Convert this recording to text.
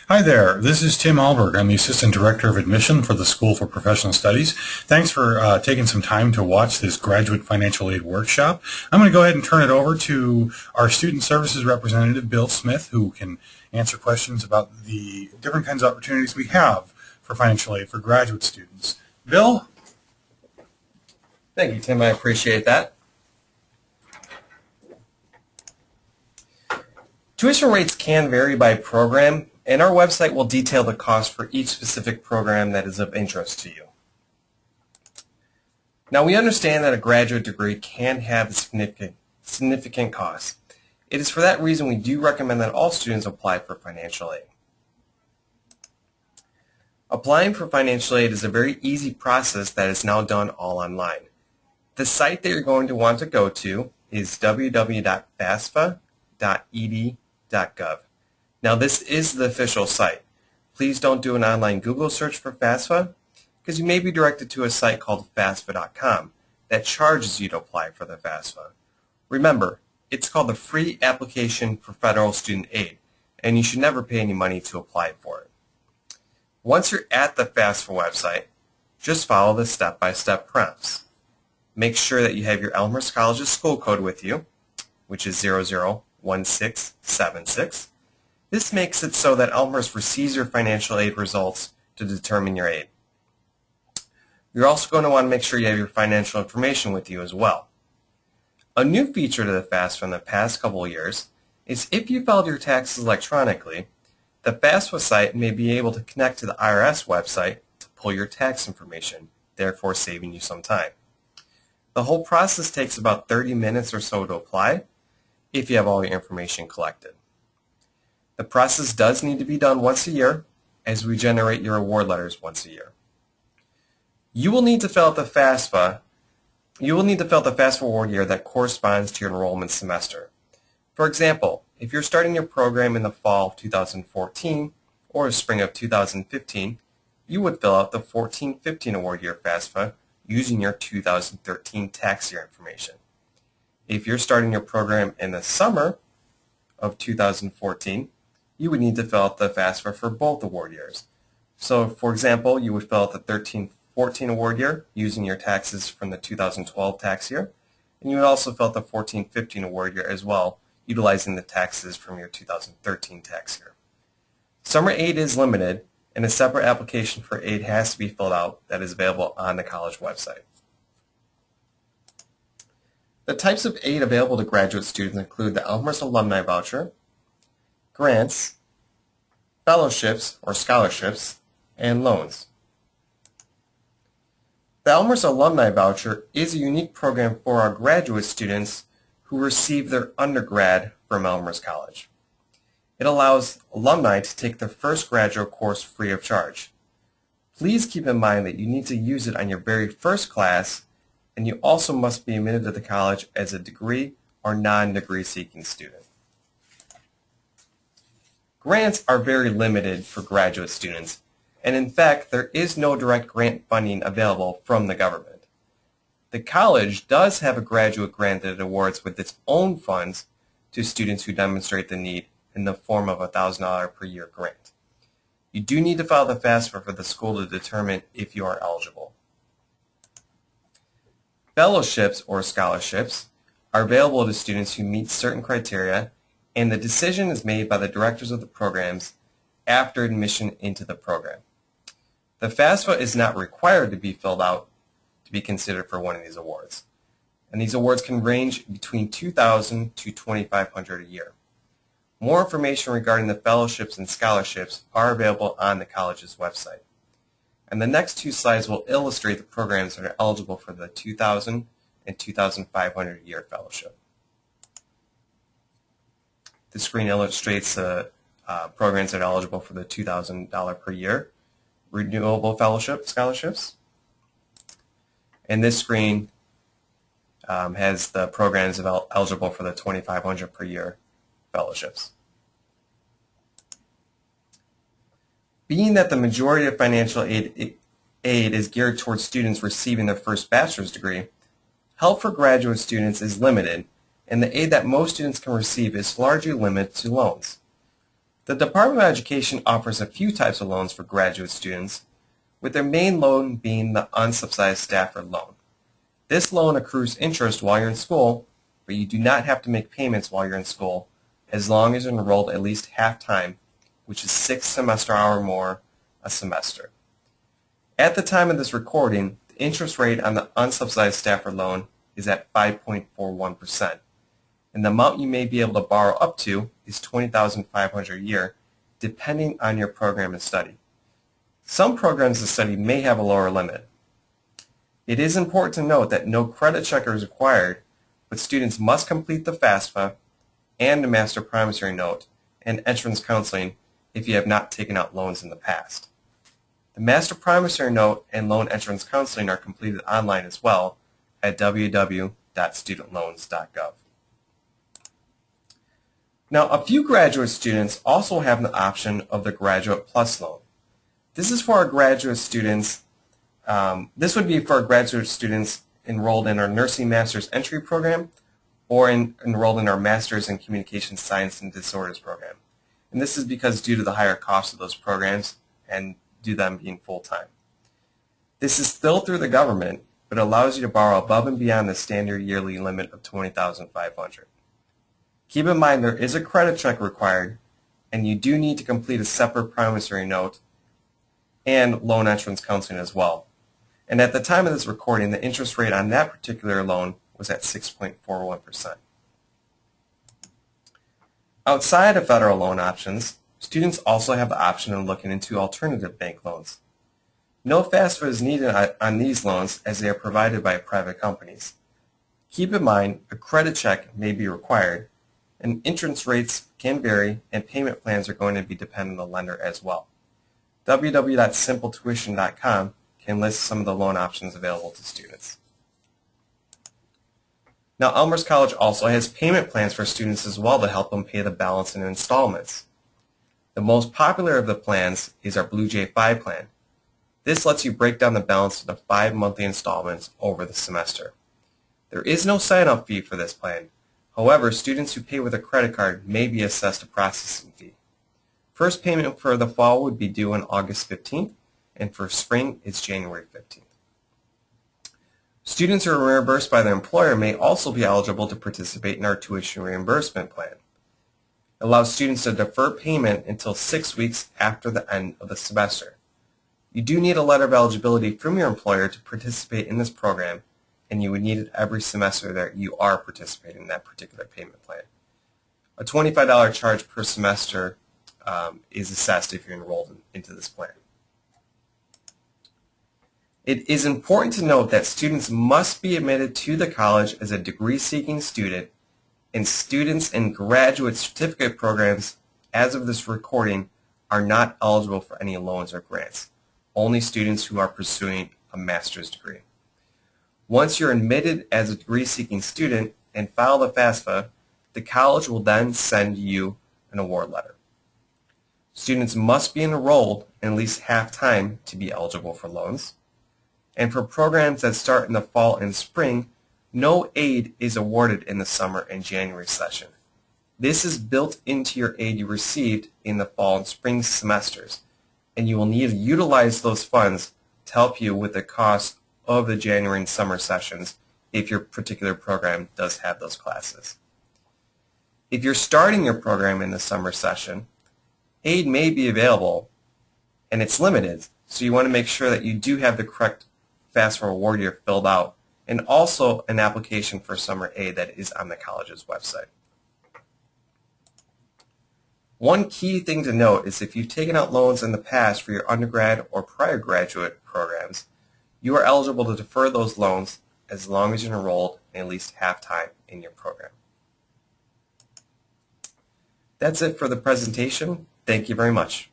Hi there, this is Tim Alberg. I'm the Assistant Director of Admission for the School for Professional Studies. Thanks for taking some time to watch this Graduate Financial Aid Workshop. I'm going to go ahead and turn it over to our Student Services Representative, Bill Smith, who can answer questions about the different kinds of opportunities we have for financial aid for graduate students. Bill? Thank you, Tim. I appreciate that. Tuition rates can vary by program, and our website will detail the cost for each specific program that is of interest to you. Now, we understand that a graduate degree can have significant costs. It is for that reason we do recommend that all students apply for financial aid. Applying for financial aid is a very easy process that is now done all online. The site that you're going to want to go to is www.fasfa.ed.gov. Now, this is the official site. Please don't do an online Google search for FAFSA, because you may be directed to a site called FAFSA.com that charges you to apply for the FAFSA. Remember, it's called the Free Application for Federal Student Aid, and you should never pay any money to apply for it. Once you're at the FAFSA website, just follow the step-by-step prompts. Make sure that you have your Elmhurst College's school code with you, which is 001676. This makes it so that Elmhurst receives your financial aid results to determine your aid. You're also going to want to make sure you have your financial information with you as well. A new feature to the FAFSA in the past couple of years is if you filed your taxes electronically, the FAFSA site may be able to connect to the IRS website to pull your tax information, therefore saving you some time. The whole process takes about 30 minutes or so to apply if you have all your information collected. The process does need to be done once a year, as we generate your award letters once a year. You will need to fill out the FAFSA award year that corresponds to your enrollment semester. For example, if you're starting your program in the fall of 2014 or spring of 2015, you would fill out the 14-15 award year FAFSA using your 2013 tax year information. If you're starting your program in the summer of 2014, you would need to fill out the FAFSA for both award years. So, for example, you would fill out the 13-14 award year using your taxes from the 2012 tax year, and you would also fill out the 14-15 award year as well, utilizing the taxes from your 2013 tax year. Summer aid is limited, and a separate application for aid has to be filled out that is available on the college website. The types of aid available to graduate students include the Elmhurst Alumni Voucher, grants, fellowships or scholarships, and loans. The Elmhurst Alumni Voucher is a unique program for our graduate students who receive their undergrad from Elmhurst College. It allows alumni to take their first graduate course free of charge. Please keep in mind that you need to use it on your very first class, and you also must be admitted to the college as a degree or non-degree seeking student. Grants are very limited for graduate students, and in fact, there is no direct grant funding available from the government. The college does have a graduate grant that it awards with its own funds to students who demonstrate the need in the form of a $1,000 per year grant. You do need to file the FAFSA for the school to determine if you are eligible. Fellowships or scholarships are available to students who meet certain criteria, and the decision is made by the directors of the programs after admission into the program. The FAFSA is not required to be filled out to be considered for one of these awards, and these awards can range between $2,000 to $2,500 a year. More information regarding the fellowships and scholarships are available on the college's website. And the next two slides will illustrate the programs that are eligible for the $2,000 and $2,500 a year fellowship. The screen illustrates the programs that are eligible for the $2,000 per year renewable fellowship scholarships. And this screen has the programs eligible for the $2,500 per year fellowships. Being that the majority of financial aid is geared towards students receiving their first bachelor's degree, help for graduate students is limited, and the aid that most students can receive is largely limited to loans. The Department of Education offers a few types of loans for graduate students, with their main loan being the Unsubsidized Stafford loan. This loan accrues interest while you're in school, but you do not have to make payments while you're in school as long as you're enrolled at least half-time, which is 6 semester hours or more a semester. At the time of this recording, the interest rate on the unsubsidized Stafford loan is at 5.41%, and the amount you may be able to borrow up to is $20,500 a year, depending on your program and study. Some programs of study may have a lower limit. It is important to note that no credit check is required, but students must complete the FAFSA and the Master Promissory Note and entrance counseling if you have not taken out loans in the past. The Master Promissory Note and loan entrance counseling are completed online as well at www.studentloans.gov. Now, a few graduate students also have the option of the Graduate Plus loan. This is for our graduate students. This would be for our graduate students enrolled in our Nursing Master's Entry program or enrolled in our Master's in Communication Science and Disorders program. And this is because due to the higher cost of those programs and due to them being full-time. This is still through the government, but allows you to borrow above and beyond the standard yearly limit of $20,500. Keep in mind there is a credit check required, and you do need to complete a separate promissory note and loan entrance counseling as well. And at the time of this recording, the interest rate on that particular loan was at 6.41%. Outside of federal loan options, students also have the option of looking into alternative bank loans. No FAFSA is needed on these loans as they are provided by private companies. Keep in mind a credit check may be required, and interest rates can vary, and payment plans are going to be dependent on the lender as well. www.simpletuition.com can list some of the loan options available to students. Now, Elmhurst College also has payment plans for students as well to help them pay the balance in installments. The most popular of the plans is our Blue Jay 5 plan. This lets you break down the balance into 5 monthly installments over the semester. There is no sign-up fee for this plan. However, students who pay with a credit card may be assessed a processing fee. First payment for the fall would be due on August 15th, and for spring it's January 15th. Students who are reimbursed by their employer may also be eligible to participate in our tuition reimbursement plan. It allows students to defer payment until 6 weeks after the end of the semester. You do need a letter of eligibility from your employer to participate in this program, and you would need it every semester that you are participating in that particular payment plan. A $25 charge per semester is assessed if you're enrolled into this plan. It is important to note that students must be admitted to the college as a degree-seeking student, and students in graduate certificate programs, as of this recording, are not eligible for any loans or grants. Only students who are pursuing a master's degree. Once you're admitted as a degree-seeking student and file the FAFSA, the college will then send you an award letter. Students must be enrolled in at least half-time to be eligible for loans. And for programs that start in the fall and spring, no aid is awarded in the summer and January session. This is built into your aid you received in the fall and spring semesters, and you will need to utilize those funds to help you with the cost of the January and summer sessions if your particular program does have those classes. If you're starting your program in the summer session, aid may be available, and it's limited, so you want to make sure that you do have the correct FAFSA award year filled out, and also an application for summer aid that is on the college's website. One key thing to note is if you've taken out loans in the past for your undergrad or prior graduate programs, you are eligible to defer those loans as long as you're enrolled in at least half-time in your program. That's it for the presentation. Thank you very much.